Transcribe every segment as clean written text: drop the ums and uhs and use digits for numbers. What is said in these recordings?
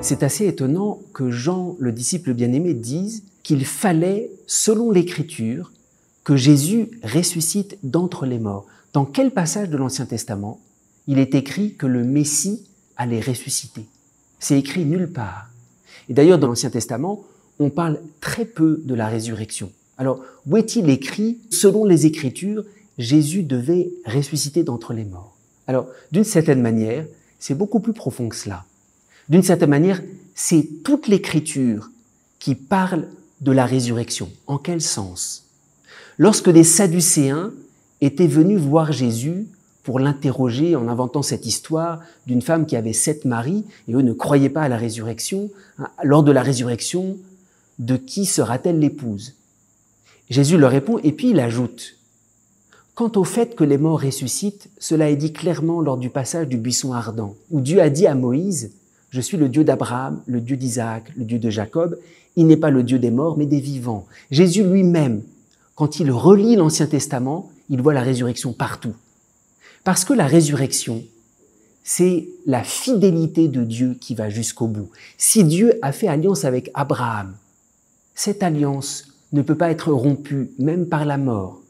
C'est assez étonnant que Jean, le disciple bien-aimé, dise qu'il fallait, selon l'Écriture, que Jésus ressuscite d'entre les morts. Dans quel passage de l'Ancien Testament il est écrit que le Messie allait ressusciter? C'est écrit nulle part. Et d'ailleurs, dans l'Ancien Testament, on parle très peu de la résurrection. Alors, où est-il écrit, selon les Écritures, Jésus devait ressusciter d'entre les morts? Alors, d'une certaine manière, c'est beaucoup plus profond que cela. D'une certaine manière, c'est toute l'Écriture qui parle de la résurrection. En quel sens? Lorsque des Sadducéens étaient venus voir Jésus pour l'interroger en inventant cette histoire d'une femme qui avait 7 maris, et eux ne croyaient pas à la résurrection, lors de la résurrection, de qui sera-t-elle l'épouse? Jésus leur répond et puis il ajoute: quant au fait que les morts ressuscitent, cela est dit clairement lors du passage du buisson ardent, où Dieu a dit à Moïse: je suis le Dieu d'Abraham, le Dieu d'Isaac, le Dieu de Jacob. Il n'est pas le Dieu des morts, mais des vivants. Jésus lui-même, quand il relit l'Ancien Testament, il voit la résurrection partout. Parce que la résurrection, c'est la fidélité de Dieu qui va jusqu'au bout. Si Dieu a fait alliance avec Abraham, cette alliance ne peut pas être rompue, même par la mort.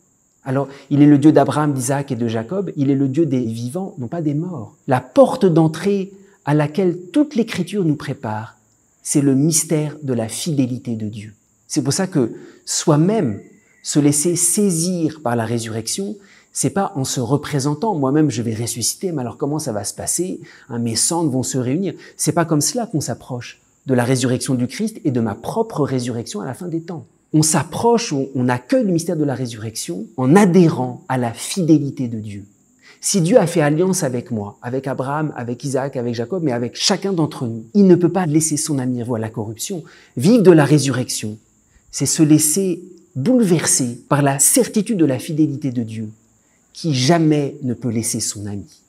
Alors, il est le Dieu d'Abraham, d'Isaac et de Jacob, il est le Dieu des vivants, non pas des morts. La porte d'entrée à laquelle toute l'Écriture nous prépare, c'est le mystère de la fidélité de Dieu. C'est pour ça que soi-même, se laisser saisir par la résurrection, c'est pas en se représentant, moi-même je vais ressusciter, mais alors comment ça va se passer? Mes cendres vont se réunir. C'est pas comme cela qu'on s'approche de la résurrection du Christ et de ma propre résurrection à la fin des temps. On s'approche, on accueille le mystère de la résurrection en adhérant à la fidélité de Dieu. Si Dieu a fait alliance avec moi, avec Abraham, avec Isaac, avec Jacob, mais avec chacun d'entre nous, il ne peut pas laisser son ami voir la corruption. Vivre de la résurrection, c'est se laisser bouleverser par la certitude de la fidélité de Dieu, qui jamais ne peut laisser son ami.